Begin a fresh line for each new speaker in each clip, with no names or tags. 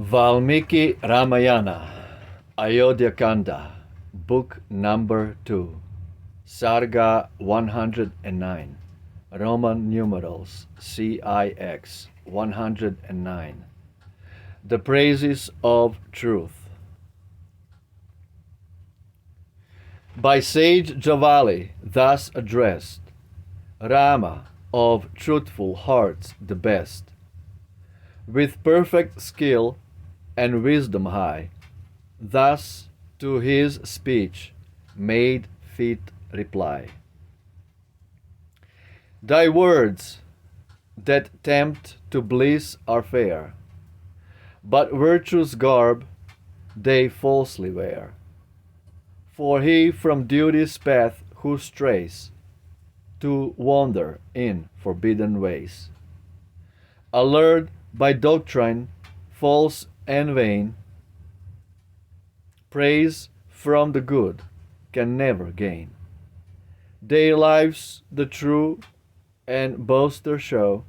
Valmiki Ramayana, Ayodhya Kanda, Book number 2, Sarga 109, Roman numerals CIX 109. The Praises of Truth. By sage Javali thus addressed, Rama, of truthful hearts the best, with perfect skill and wisdom high, thus to his speech made fit reply. Thy words that tempt to bliss are fair, but virtue's garb they falsely wear. For he from duty's path who strays to wander in forbidden ways, allured by doctrine false and vain, praise from the good can never gain. Their lives the true and boaster show,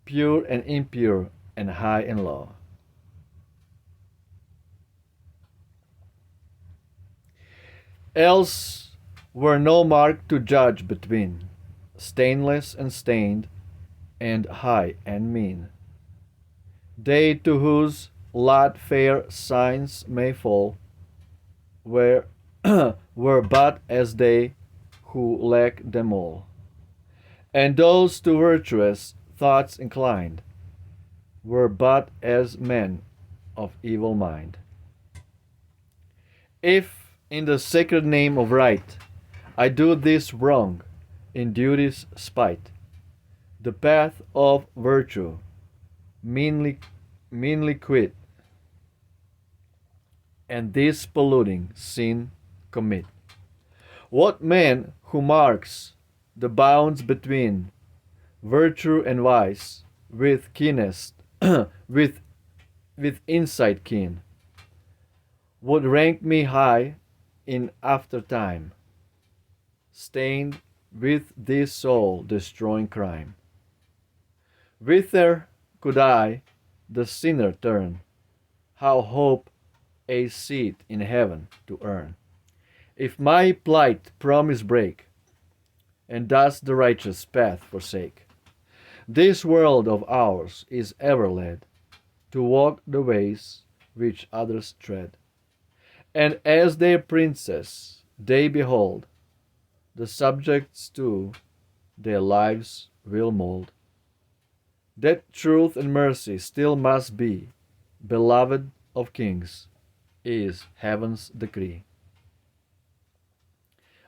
pure and impure and high and low. Else were no mark to judge between stainless and stained, and high and mean. They to whose lot fair signs may fall were, were but as they who lack them all. And those to virtuous thoughts inclined were but as men of evil mind. If in the sacred name of right I do this wrong in duty's spite, the path of virtue meanly quit, and this polluting sin commit. What man who marks the bounds between virtue and vice with keenest with insight keen, would rank me high in after time, stained with this soul destroying crime. Whither could I, the sinner, turn? How hope a seat in heaven to earn? If my plight promise break, and thus the righteous path forsake, this world of ours is ever led to walk the ways which others tread. And as their princess they behold, the subjects too their lives will mold. That truth and mercy still must be beloved of kings is heaven's decree.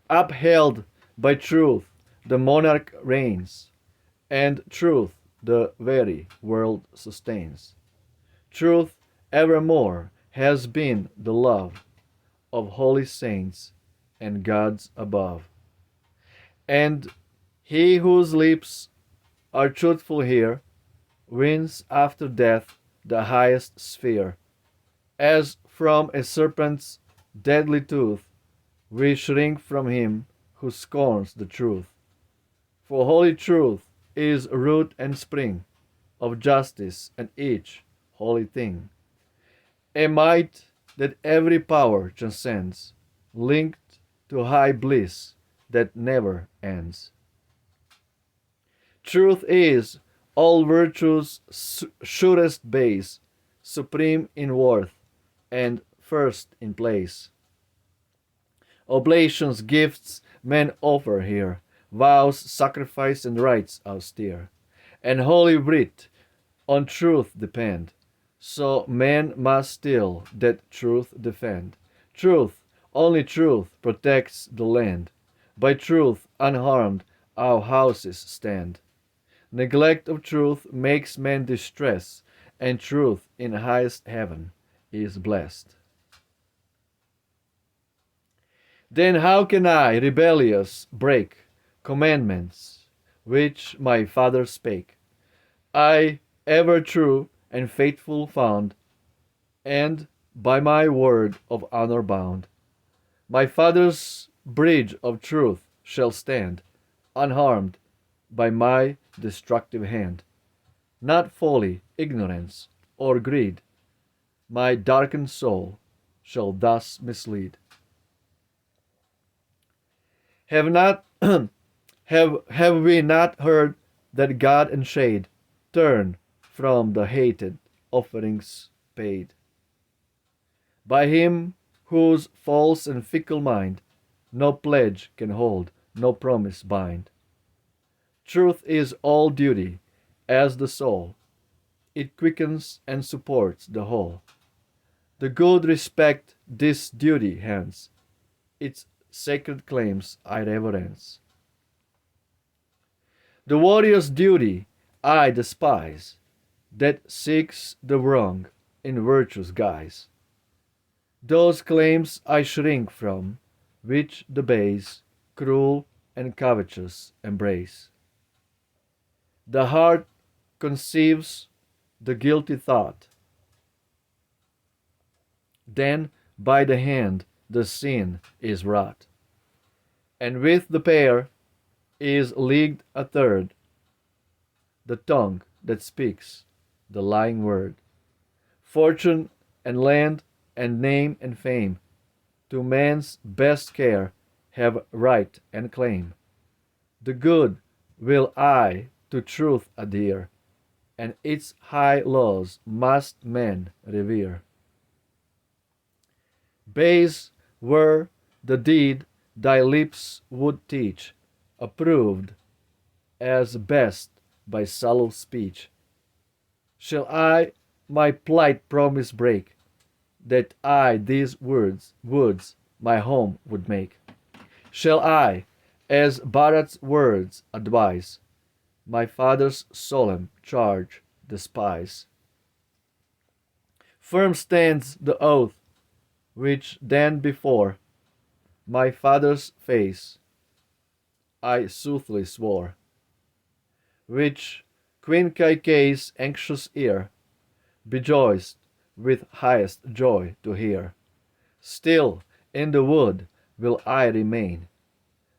Upheld by truth the monarch reigns, and truth the very world sustains. Truth evermore has been the love of holy saints and gods above. And he whose lips are truthful here wins after death the highest sphere. As from a serpent's deadly tooth, we shrink from him who scorns the truth. For holy truth is root and spring of justice and each holy thing, a might that every power transcends, linked to high bliss that never ends. Truth is all virtue's surest base, supreme in worth and first in place. Oblations, gifts men offer here, vows, sacrifice, and rites austere, and holy writ on truth depend. So men must still that truth defend. Truth, only truth, protects the land. By truth unharmed our houses stand. Neglect of truth makes men distress, and truth in highest heaven is blessed. Then how can I, rebellious, break commandments which my Father spake? I, ever true and faithful found, and by my word of honor bound. My Father's bridge of truth shall stand, unharmed by my destructive hand. Not folly, ignorance, or greed, my darkened soul shall thus mislead. Have not have we not heard that God and shade turn from the hated offerings paid? By him whose false and fickle mind no pledge can hold, no promise bind. Truth is all duty, as the soul, it quickens and supports the whole. The good respect this duty hence, its sacred claims I reverence. The warrior's duty I despise, that seeks the wrong in virtue's guise. Those claims I shrink from, which the base, cruel and covetous embrace. The heart conceives the guilty thought, then by the hand the sin is wrought, and with the pair is leagued a third, the tongue that speaks the lying word. Fortune and land and name and fame to man's best care have right and claim. The good will I to truth adhere, and its high laws must men revere. Base were the deed thy lips would teach, approved as best by sallow speech. Shall I my plight promise break, that I these woods my home would make? Shall I, as Bharat's words advise, my father's solemn charge despise? Firm stands the oath which then before my father's face I soothly swore, which Queen Kaikeyi's anxious ear rejoiced with highest joy to hear. Still in the wood will I remain,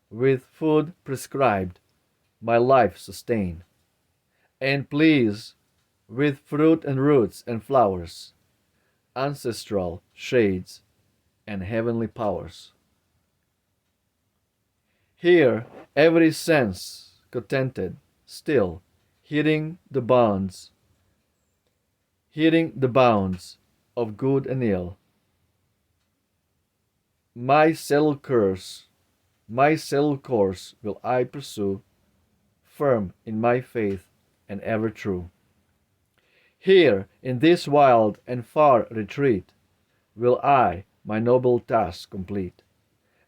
with food prescribed my life sustain, and please with fruit and roots and flowers, ancestral shades and heavenly powers. Here every sense contented, still heeding the bounds of good and ill. My settled course will I pursue, firm in my faith and ever true. Here in this wild and far retreat will I my noble task complete,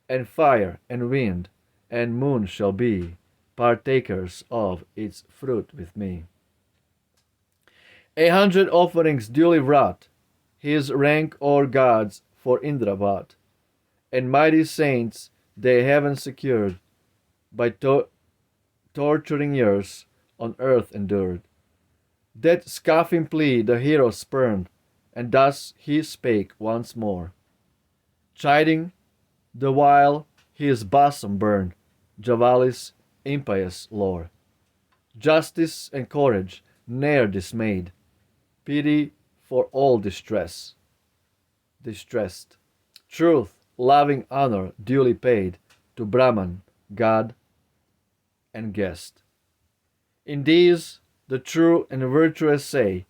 and fire and wind and moon shall be partakers of its fruit with me. 100 offerings duly wrought, his rank o'er gods for Indra bought, and mighty saints they heaven secured, by torturing years on earth endured. That scoffing plea the hero spurned, and thus he spake once more, chiding the while his bosom burned Javali's impious lore. Justice and courage ne'er dismayed, pity for all distressed. Truth, loving honor duly paid to Brahman, God, and guest. In these the true and virtuous say,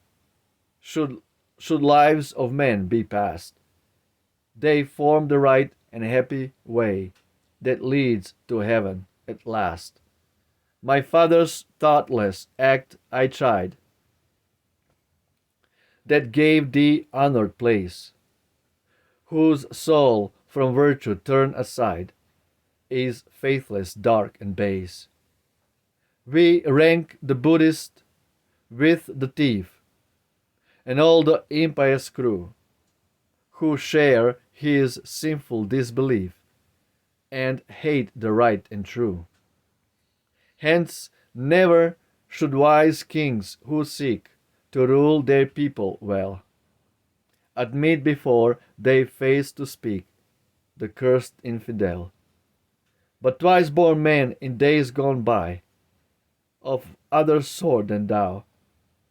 should lives of men be passed, they form the right and happy way that leads to heaven at last. My father's thoughtless act I chide, that gave thee honored place, whose soul from virtue turned aside is faithless, dark, and base. We rank the Buddhist with the thief and all the impious crew, who share his sinful disbelief and hate the right and true. Hence never should wise kings who seek to rule their people well admit before they face to speak the cursed infidel. But twice born men in days gone by, of other sort than thou,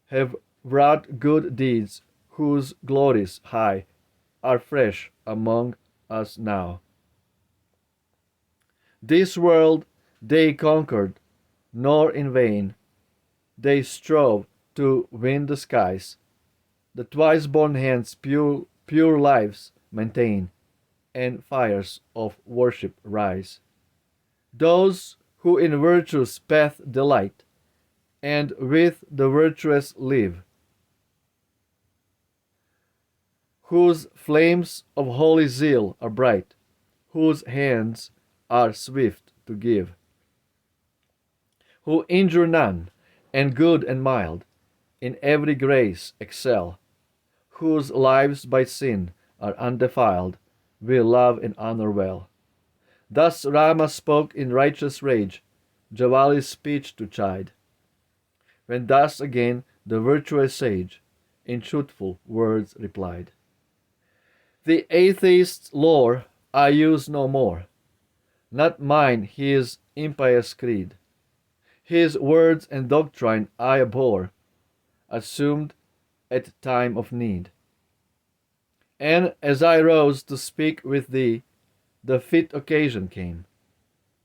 have wrought good deeds whose glories high are fresh among us now. This world they conquered, nor in vain they strove to win the skies. The twice born hands pure lives maintain, and fires of worship rise. Those who in virtue's path delight, and with the virtuous live, whose flames of holy zeal are bright, whose hands are swift to give, who injure none, and good and mild, in every grace excel, whose lives by sin are undefiled, will love and honor well. Thus Rama spoke in righteous rage, Javali's speech to chide, when thus again the virtuous sage in truthful words replied. The atheist's lore I use no more, not mine his impious creed. His words and doctrine I abhor, assumed at time of need. And as I rose to speak with thee, the fit occasion came,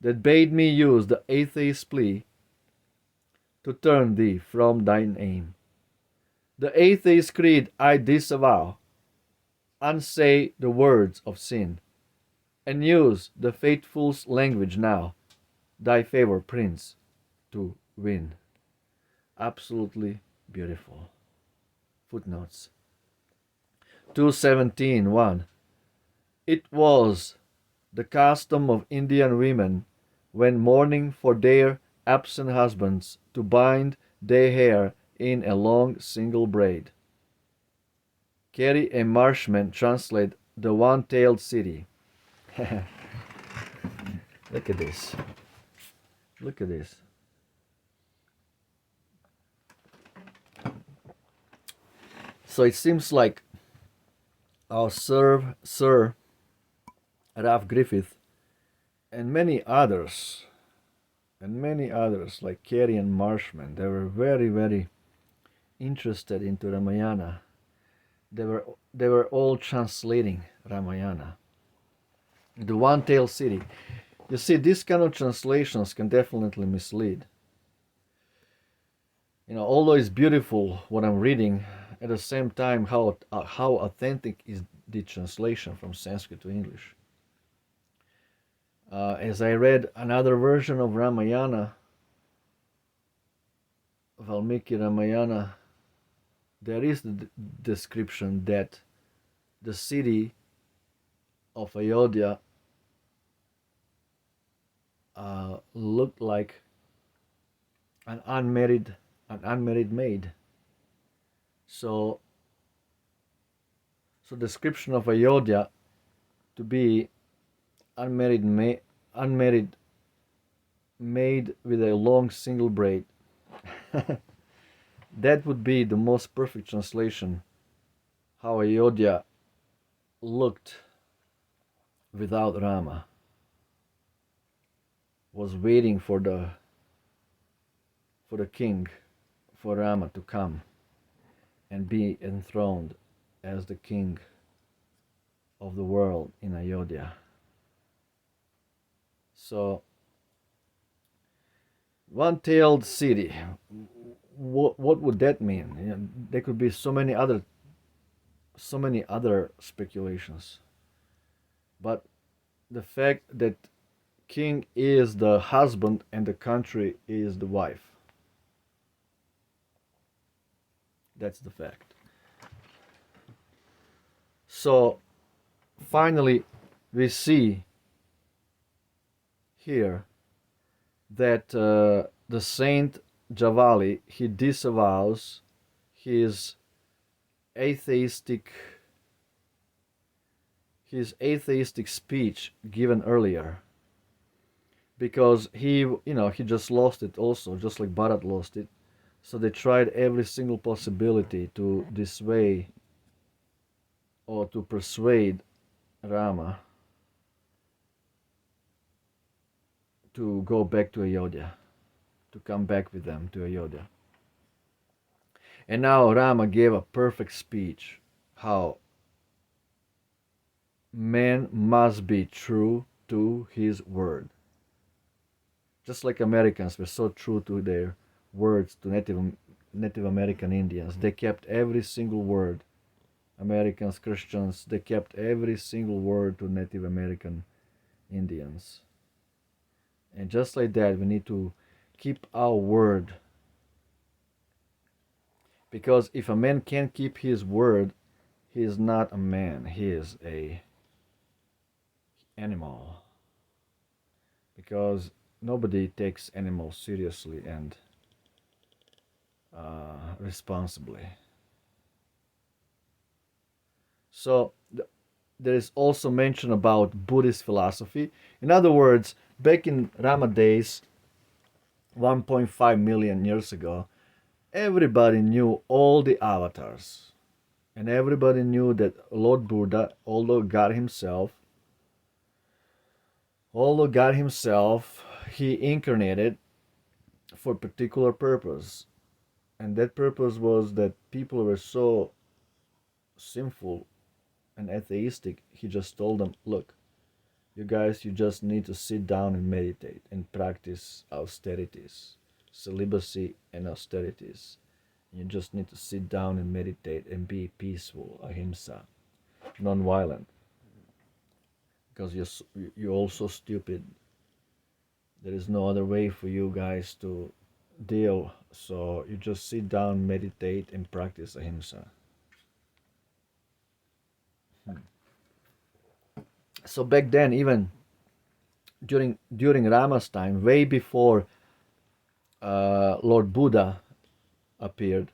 that bade me use the atheist's plea to turn thee from thine aim. The atheist's creed I disavow, unsay the words of sin, and use the faithful's language now, thy favor, Prince, to win. Absolutely beautiful. Footnotes. 217.1. It was the custom of Indian women, when mourning for their absent husbands, to bind their hair in a long single braid. Carey and Marshman translate the one-tailed city. Look at this. Look at this. So it seems like our Sir Ralph Griffith and many others like Carey and Marshman, they were very, very interested into Ramayana. They were all translating Ramayana. The one-tailed city. You see, these kind of translations can definitely mislead. Although it's beautiful what I'm reading, at the same time, how authentic is the translation from Sanskrit to English. As I read another version of Ramayana, Valmiki Ramayana, there is the description that the city of Ayodhya looked like an unmarried maid. So description of Ayodhya to be unmarried maid with a long single braid. That would be the most perfect translation, how Ayodhya looked without Rama, was waiting for the king, for Rama to come and be enthroned as the king of the world in Ayodhya. So, one-tailed city, what would that mean? There could be so many other speculations, but the fact that king is the husband and the country is the wife, that's the fact. So finally we see here that the saint Javali, he disavows his atheistic speech given earlier, because he just lost it also, just like Bharat lost it. So they tried every single possibility to dissuade or to persuade Rama to go back to Ayodhya, to come back with them to Ayodhya. And now Rama gave a perfect speech how man must be true to his word. Just like Americans were so true to their words to Native American Indians. They kept every single word. Americans, Christians, they kept every single word to Native American Indians. And just like that, we need to keep our word. Because if a man can't keep his word, he is not a man. He is a animal. Because nobody takes animals seriously and responsibly. So there is also mention about Buddhist philosophy. In other words, back in Rama days, 1.5 million years ago, everybody knew all the avatars. And everybody knew that Lord Buddha, although God Himself, He incarnated for a particular purpose. And that purpose was that people were so sinful and atheistic, He just told them, look, you guys, you just need to sit down and meditate and practice austerities, celibacy and austerities. You just need to sit down and meditate and be peaceful, ahimsa, non-violent. Because you're all so stupid. There is no other way for you guys to deal. So you just sit down, meditate, and practice ahimsa. So back then, even during Rama's time, way before Lord Buddha appeared,